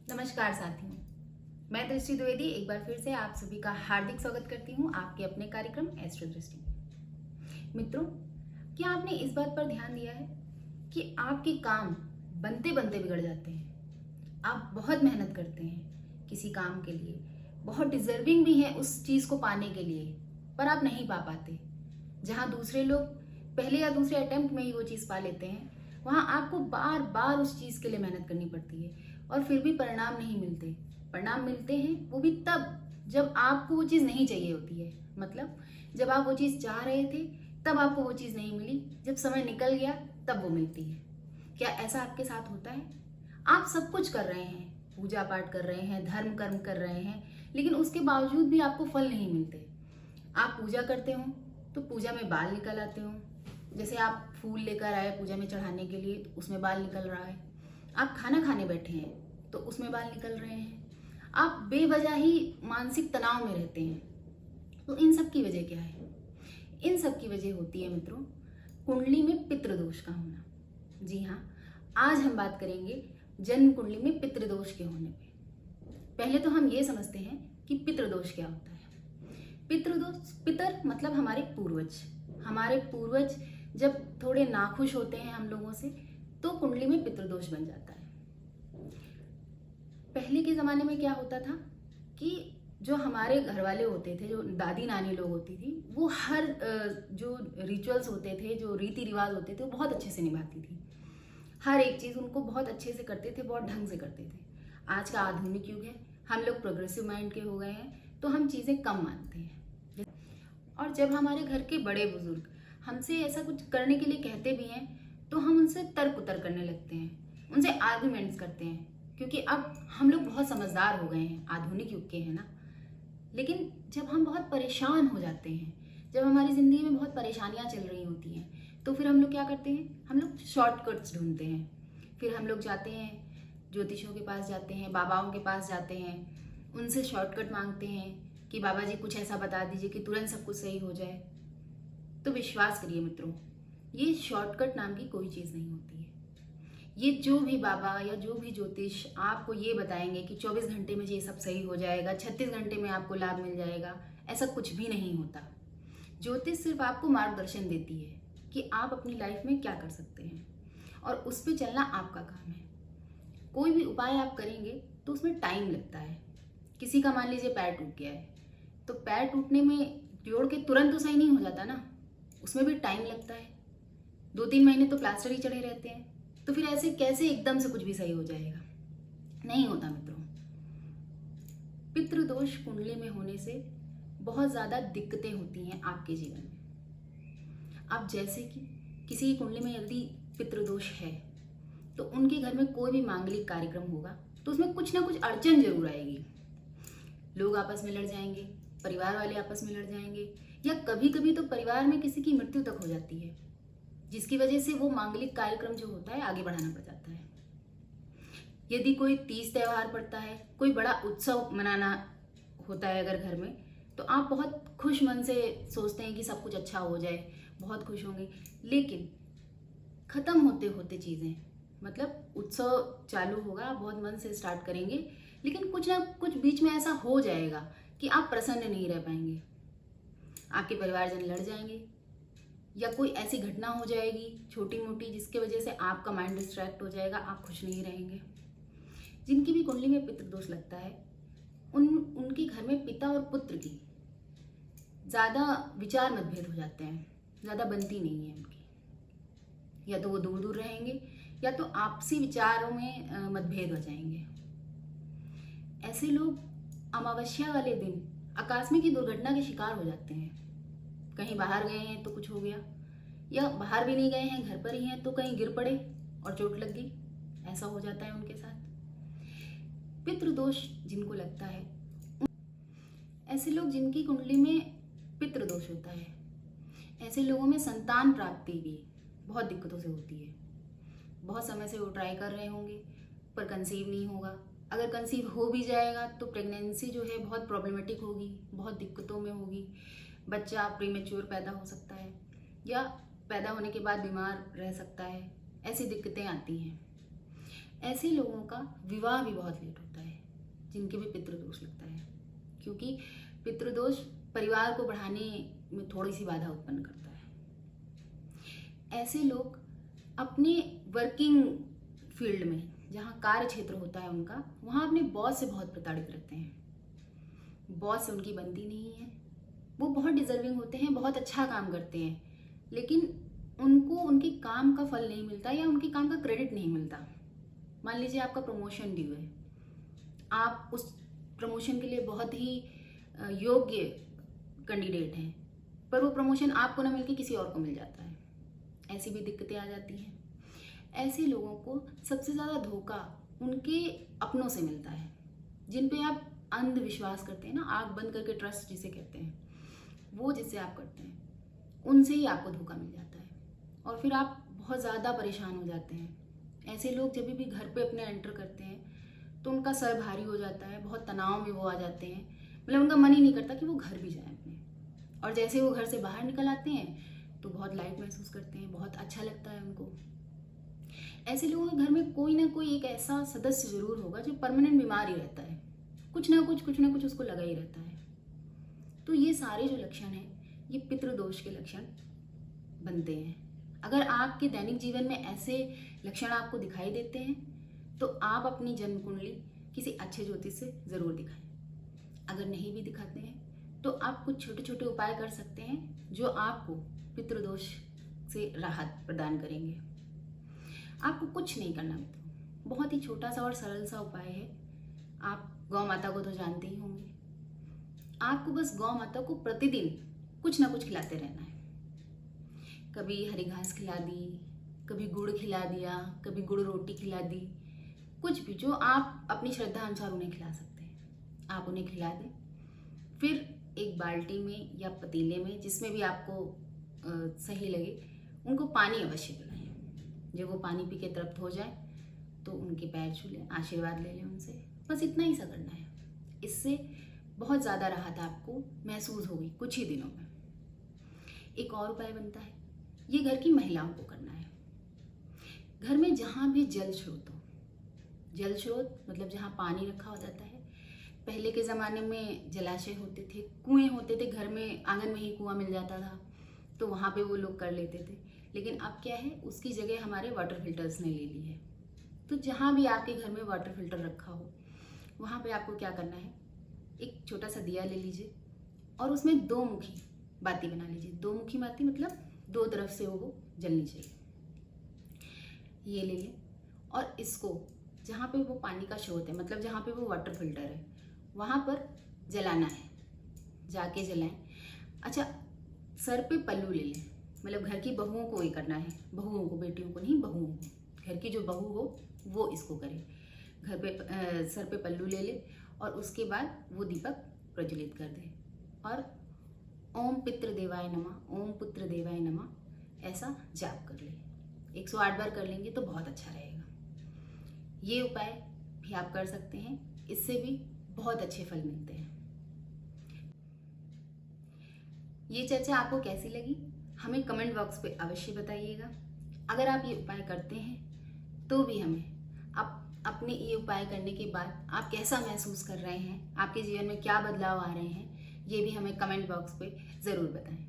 नमस्कार साथियों, मैं दृष्टि द्विवेदी एक बार फिर से आप सभी का हार्दिक स्वागत करती हूँ आपके अपने कार्यक्रम एस्ट्रो दृष्टि में। मित्रों, क्या आपने इस बात पर ध्यान दिया है कि आपके काम बनते बनते बिगड़ जाते हैं। आप बहुत मेहनत करते हैं किसी काम के लिए, बहुत डिजर्विंग भी हैं उस चीज़ को पाने के लिए, पर आप नहीं पा पाते। जहाँ दूसरे लोग पहले या दूसरे अटेम्प्ट में ही वो चीज़ पा लेते हैं, वहाँ आपको बार बार उस चीज़ के लिए मेहनत करनी पड़ती है और फिर भी परिणाम नहीं मिलते। परिणाम मिलते हैं वो भी तब जब आपको वो चीज़ नहीं चाहिए होती है। मतलब जब आप वो चीज़ चाह रहे थे तब आपको वो चीज़ नहीं मिली, जब समय निकल गया तब वो मिलती है। क्या ऐसा आपके साथ होता है? आप सब कुछ कर रहे हैं, पूजा पाठ कर रहे हैं, धर्म कर्म कर रहे हैं, लेकिन उसके बावजूद भी आपको फल नहीं मिलते। आप पूजा करते हो तो पूजा में बाल निकल आते हो। जैसे आप फूल लेकर आए पूजा में चढ़ाने के लिए तो उसमें बाल निकल रहा है। आप खाना खाने बैठे हैं तो उसमें बाल निकल रहे हैं। आप बेवजह ही मानसिक तनाव में रहते हैं। तो इन सब की वजह क्या है? इन सब की वजह होती है मित्रों, कुंडली में पितृदोष का होना। जी हाँ, आज हम बात करेंगे जन्म कुंडली में पितृदोष के होने पे। पहले तो हम ये समझते हैं कि पितृदोष क्या होता है। पितृदोष, पितर मतलब हमारे पूर्वज। हमारे पूर्वज जब थोड़े नाखुश होते हैं हम लोगों से तो कुंडली में पितृदोष बन जाता है। पहले के ज़माने में क्या होता था कि जो हमारे घर वाले होते थे, जो दादी नानी लोग होती थी, वो हर जो रिचुअल्स होते थे, जो रीति रिवाज होते थे, वो बहुत अच्छे से निभाती थी। हर एक चीज़ उनको बहुत अच्छे से करते थे, बहुत ढंग से करते थे। आज का आधुनिक युग है, हम लोग प्रोग्रेसिव माइंड के हो गए हैं, तो हम चीज़ें कम मानते हैं। और जब हमारे घर के बड़े बुजुर्ग हमसे ऐसा कुछ करने के लिए कहते भी हैं तो हम उनसे तर्क उतर करने लगते हैं, उनसे आर्ग्यूमेंट्स करते हैं, क्योंकि अब हम लोग बहुत समझदार हो गए हैं, आधुनिक युग के हैं ना। लेकिन जब हम बहुत परेशान हो जाते हैं, जब हमारी ज़िंदगी में बहुत परेशानियां चल रही होती हैं, तो फिर हम लोग क्या करते हैं? हम लोग शॉर्टकट्स ढूंढते हैं। फिर हम लोग जाते हैं, ज्योतिषों के पास जाते हैं, बाबाओं के पास जाते हैं, उनसे शॉर्टकट मांगते हैं कि बाबा जी कुछ ऐसा बता दीजिए कि तुरंत सब कुछ सही हो जाए। तो विश्वास करिए मित्रों, ये शॉर्टकट नाम की कोई चीज़ नहीं होती है। ये जो भी बाबा या जो भी ज्योतिष आपको ये बताएंगे कि 24 घंटे में ये सब सही हो जाएगा, 36 घंटे में आपको लाभ मिल जाएगा, ऐसा कुछ भी नहीं होता। ज्योतिष सिर्फ आपको मार्गदर्शन देती है कि आप अपनी लाइफ में क्या कर सकते हैं और उस पर चलना आपका काम है। कोई भी उपाय आप करेंगे तो उसमें टाइम लगता है। किसी का मान लीजिए पैर टूट गया है, तो पैर टूटने में जोड़ के तुरंत तो सही नहीं हो जाता ना, उसमें भी टाइम लगता है। 2-3 महीने तो प्लास्टर ही चढ़े रहते हैं। तो फिर ऐसे कैसे एकदम से कुछ भी सही हो जाएगा? नहीं होता मित्रों। पितृदोष कुंडली में होने से बहुत ज़्यादा दिक्कतें होती हैं आपके जीवन में। अब जैसे कि किसी की कुंडली में यदि पितृदोष है तो उनके घर में कोई भी मांगलिक कार्यक्रम होगा तो उसमें कुछ ना कुछ अड़चन जरूर आएगी। लोग आपस में लड़ जाएंगे, परिवार वाले आपस में लड़ जाएंगे, या कभी कभी तो परिवार में किसी की मृत्यु तक हो जाती है, जिसकी वजह से वो मांगलिक कार्यक्रम जो होता है आगे बढ़ाना पड़ जाता है। यदि कोई तीज त्योहार पड़ता है, कोई बड़ा उत्सव मनाना होता है अगर घर में, तो आप बहुत खुश मन से सोचते हैं कि सब कुछ अच्छा हो जाए, बहुत खुश होंगे। लेकिन खत्म होते होते चीज़ें, मतलब उत्सव चालू होगा, बहुत मन से स्टार्ट करेंगे, लेकिन कुछ ना कुछ बीच में ऐसा हो जाएगा कि आप प्रसन्न नहीं रह पाएंगे। आपके परिवारजन लड़ जाएंगे या कोई ऐसी घटना हो जाएगी छोटी मोटी जिसकी वजह से आपका माइंड डिस्ट्रैक्ट हो जाएगा, आप खुश नहीं रहेंगे। जिनकी भी कुंडली में पितृदोष लगता है उनके घर में पिता और पुत्र की ज़्यादा विचार मतभेद हो जाते हैं, ज़्यादा बनती नहीं है उनकी। या तो वो दूर दूर रहेंगे या तो आपसी विचारों में मतभेद हो जाएंगे। ऐसे लोग अमावस्या वाले दिन आकस्मिक दुर्घटना के शिकार हो जाते हैं। कहीं बाहर गए हैं तो कुछ हो गया, या बाहर भी नहीं गए हैं, घर पर ही हैं तो कहीं गिर पड़े और चोट लग गई, ऐसा हो जाता है उनके साथ। पितृदोष जिनको लगता है, ऐसे लोग जिनकी कुंडली में पितृदोष होता है, ऐसे लोगों में संतान प्राप्ति भी बहुत दिक्कतों से होती है। बहुत समय से वो ट्राई कर रहे होंगे पर कंसीव नहीं होगा। अगर कंसीव हो भी जाएगा तो प्रेगनेंसी जो है बहुत प्रॉब्लमेटिक होगी, बहुत दिक्कतों में होगी। बच्चा प्रीमेच्योर पैदा हो सकता है या पैदा होने के बाद बीमार रह सकता है, ऐसी दिक्कतें आती हैं। ऐसे लोगों का विवाह भी बहुत लेट होता है, जिनके भी पितृदोष लगता है, क्योंकि पितृदोष परिवार को बढ़ाने में थोड़ी सी बाधा उत्पन्न करता है। ऐसे लोग अपने वर्किंग फील्ड में, जहाँ कार्य क्षेत्र होता है उनका, वहाँ अपने बॉस से बहुत प्रताड़ित रहते हैं। बॉस से उनकी बनती नहीं है। वो बहुत डिजर्विंग होते हैं, बहुत अच्छा काम करते हैं, लेकिन उनको उनके काम का फल नहीं मिलता या उनके काम का क्रेडिट नहीं मिलता। मान लीजिए आपका प्रमोशन ड्यू है, आप उस प्रमोशन के लिए बहुत ही योग्य कैंडिडेट हैं, पर वो प्रमोशन आपको ना मिलके किसी और को मिल जाता है। ऐसी भी दिक्कतें आ जाती हैं। ऐसे लोगों को सबसे ज़्यादा धोखा उनके अपनों से मिलता है, जिन पे आप अंधविश्वास करते हैं ना, आँख बंद करके ट्रस्ट जिसे कहते हैं, वो जिससे आप करते हैं उनसे ही आपको धोखा मिल जाता है और फिर आप बहुत ज़्यादा परेशान हो जाते हैं। ऐसे लोग जब भी घर पे अपने एंटर करते हैं तो उनका सर भारी हो जाता है, बहुत तनाव में वो आ जाते हैं, मतलब उनका मन ही नहीं करता कि वो घर भी जाएं अपने। और जैसे वो घर से बाहर निकल आते हैं तो बहुत लाइट महसूस करते हैं, बहुत अच्छा लगता है उनको। ऐसे लोगों के घर में कोई ना कोई एक ऐसा सदस्य जरूर होगा जो परमानेंट बीमार ही रहता है, कुछ ना कुछ उसको लगा ही रहता है। तो ये सारे जो लक्षण हैं, ये पितृदोष के लक्षण बनते हैं। अगर आपके दैनिक जीवन में ऐसे लक्षण आपको दिखाई देते हैं तो आप अपनी जन्म कुंडली किसी अच्छे ज्योतिष से ज़रूर दिखाएं। अगर नहीं भी दिखाते हैं तो आप कुछ छोटे छोटे उपाय कर सकते हैं जो आपको पितृदोष से राहत प्रदान करेंगे। आपको कुछ नहीं करना मित्रों, बहुत ही छोटा सा और सरल सा उपाय है। आप गौ माता को तो जानते ही होंगे। आपको बस गौ माता को प्रतिदिन कुछ ना कुछ खिलाते रहना है। कभी हरी घास खिला दी, कभी गुड़ खिला दिया, कभी गुड़ रोटी खिला दी, कुछ भी जो आप अपनी श्रद्धा अनुसार उन्हें खिला सकते हैं, आप उन्हें खिला दें। फिर एक बाल्टी में या पतीले में, जिसमें भी आपको सही लगे, उनको पानी अवश्य पिलाएं। जब वो पानी पी के तृप्त हो जाए तो उनके पैर छू लें, आशीर्वाद ले लें उनसे। बस इतना ही सा करना है। इससे बहुत ज़्यादा राहत आपको महसूस होगी कुछ ही दिनों में। एक और उपाय बनता है, ये घर की महिलाओं को करना है। घर में जहाँ भी जल स्रोत हो, जल स्रोत मतलब जहाँ पानी रखा हो जाता है। पहले के ज़माने में जलाशय होते थे, कुएं होते थे, घर में आंगन में ही कुआं मिल जाता था, तो वहाँ पे वो लोग कर लेते थे। लेकिन अब क्या है, उसकी जगह हमारे वाटर फिल्टर्स ने ले ली है। तो जहाँ भी आपके घर में वाटर फिल्टर रखा हो, वहाँ पे आपको क्या करना है, एक छोटा सा दिया ले लीजिए और उसमें दो मुखी बाती बना लीजिए। दो मुखी बाती मतलब दो तरफ से वो जलनी चाहिए। ये ले लें और इसको जहाँ पे वो पानी का स्रोत है, मतलब जहाँ पे वो वाटर फिल्टर है, वहाँ पर जलाना है, जाके जलाएं। अच्छा, सर पे पल्लू ले लें, मतलब घर की बहुओं को ही करना है, बहुओं को, बेटियों को नहीं, बहुओं को। घर की जो बहू हो वो इसको करे। घर पे सर पे पल्लू ले ले और उसके बाद वो दीपक प्रज्वलित कर दे और ओम पितृ देवाय नमः, ओम पुत्र देवाय नमः ऐसा जाप कर ले। 108 बार कर लेंगे तो बहुत अच्छा रहेगा। ये उपाय भी आप कर सकते हैं, इससे भी बहुत अच्छे फल मिलते हैं। ये चर्चा आपको कैसी लगी हमें कमेंट बॉक्स पे अवश्य बताइएगा। अगर आप ये उपाय करते हैं तो भी हमें अपने ये उपाय करने के बाद आप कैसा महसूस कर रहे हैं, आपके जीवन में क्या बदलाव आ रहे हैं, ये भी हमें कमेंट बॉक्स पे ज़रूर बताएं।